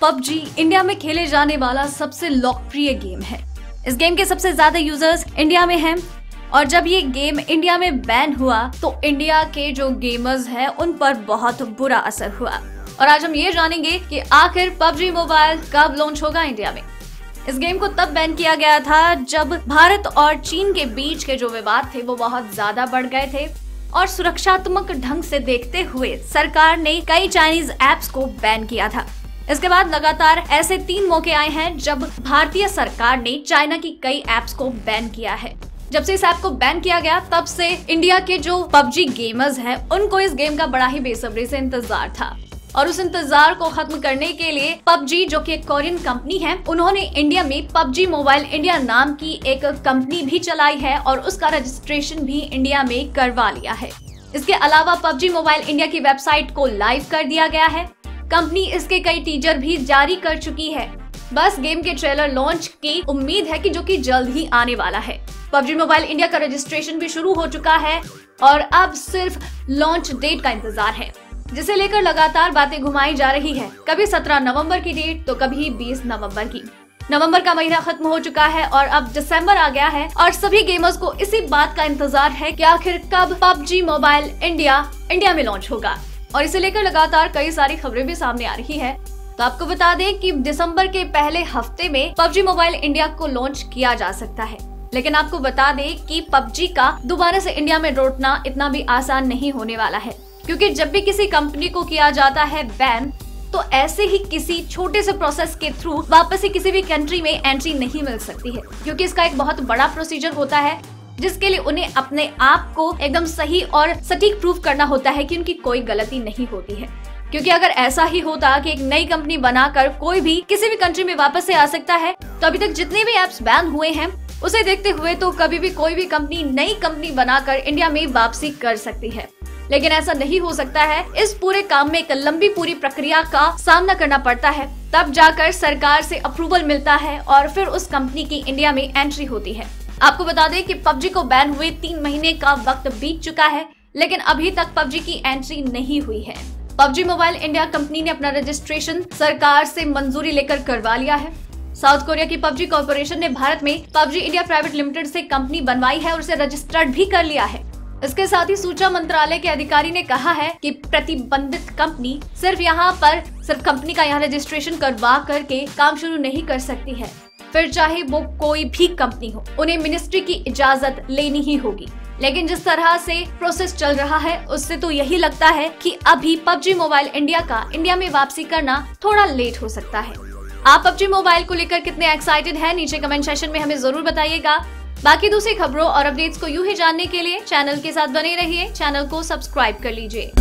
PUBG India में खेले जाने वाला सबसे लोकप्रिय गेम है। इस गेम के सबसे ज्यादा यूजर्स इंडिया में हैं और जब ये गेम इंडिया में बैन हुआ तो इंडिया के जो गेमर्स हैं उन पर बहुत बुरा असर हुआ। और आज हम ये जानेंगे कि आखिर पबजी मोबाइल कब लॉन्च होगा इंडिया में। इस गेम को तब बैन किया गया था जब भारत और चीन के बीच के जो विवाद थे वो बहुत ज्यादा बढ़ गए थे और सुरक्षात्मक ढंग से देखते हुए सरकार ने कई चाइनीज ऐप्स को बैन किया था। इसके बाद लगातार ऐसे 3 मौके आए हैं जब भारतीय सरकार ने चाइना की कई ऐप्स को बैन किया है। जब से इस ऐप को बैन किया गया तब से इंडिया के जो पबजी गेमर्स हैं उनको इस गेम का बड़ा ही बेसब्री से इंतजार था और उस इंतजार को खत्म करने के लिए पबजी, जो कि एक कोरियन कंपनी है, उन्होंने इंडिया में पबजी मोबाइल इंडिया नाम की एक कंपनी भी चलाई है और उसका रजिस्ट्रेशन भी इंडिया में करवा लिया है। इसके अलावा पबजी मोबाइल इंडिया की वेबसाइट को लाइव कर दिया गया है। कंपनी इसके कई टीजर भी जारी कर चुकी है। बस गेम के ट्रेलर लॉन्च की उम्मीद है कि जो कि जल्द ही आने वाला है। पबजी मोबाइल इंडिया का रजिस्ट्रेशन भी शुरू हो चुका है और अब सिर्फ लॉन्च डेट का इंतजार है, जिसे लेकर लगातार बातें घुमाई जा रही है। कभी 17 नवंबर की डेट तो कभी 20 नवंबर की। नवंबर का महीना खत्म हो चुका है और अब दिसंबर आ गया है और सभी गेमर्स को इसी बात का इंतजार है कि आखिर कब पबजी मोबाइल इंडिया में लॉन्च होगा। और इसे लेकर लगातार कई सारी खबरें भी सामने आ रही है। तो आपको बता दें कि दिसंबर के पहले हफ्ते में पबजी मोबाइल इंडिया को लॉन्च किया जा सकता है, लेकिन आपको बता दें कि पबजी का दोबारा से इंडिया में लौटना इतना भी आसान नहीं होने वाला है, क्योंकि जब भी किसी कंपनी को किया जाता है बैन तो ऐसे ही किसी छोटे से प्रोसेस के थ्रू वापस ही किसी भी कंट्री में एंट्री नहीं मिल सकती है, क्योंकि इसका एक बहुत बड़ा प्रोसीजर होता है जिसके लिए उन्हें अपने आप को एकदम सही और सटीक प्रूव करना होता है कि उनकी कोई गलती नहीं होती है। क्योंकि अगर ऐसा ही होता कि एक नई कंपनी बनाकर कोई भी किसी भी कंट्री में वापस से आ सकता है तो अभी तक जितने भी ऐप्स बैन हुए हैं उसे देखते हुए तो कभी भी कोई भी कंपनी नई कंपनी बनाकर इंडिया में वापसी कर सकती है, लेकिन ऐसा नहीं हो सकता है। इस पूरे काम में एक लंबी पूरी प्रक्रिया का सामना करना पड़ता है, तब जाकर सरकार से अप्रूवल मिलता है और फिर उस कंपनी की इंडिया में एंट्री होती है। आपको बता दें कि पबजी को बैन हुए 3 महीने का वक्त बीत चुका है, लेकिन अभी तक पबजी की एंट्री नहीं हुई है। पबजी मोबाइल इंडिया कंपनी ने अपना रजिस्ट्रेशन सरकार से मंजूरी लेकर करवा लिया है। साउथ कोरिया की पबजी कॉर्पोरेशन ने भारत में पबजी इंडिया प्राइवेट लिमिटेड से कंपनी बनवाई है और उसे रजिस्टर्ड भी कर लिया है। इसके साथ ही सूचना मंत्रालय के अधिकारी ने कहा है कि प्रतिबंधित कंपनी सिर्फ कंपनी का यहाँ रजिस्ट्रेशन करवा करके काम शुरू नहीं कर सकती है, फिर चाहे वो कोई भी कंपनी हो, उन्हें मिनिस्ट्री की इजाजत लेनी ही होगी। लेकिन जिस तरह से प्रोसेस चल रहा है उससे तो यही लगता है कि अभी पबजी मोबाइल इंडिया में वापसी करना थोड़ा लेट हो सकता है। आप पबजी मोबाइल को लेकर कितने एक्साइटेड हैं, नीचे कमेंट सेक्शन में हमें जरूर बताइएगा। बाकी दूसरी खबरों और अपडेट्स को यूं ही जानने के लिए चैनल के साथ बने रहिए। चैनल को सब्सक्राइब कर लीजिए।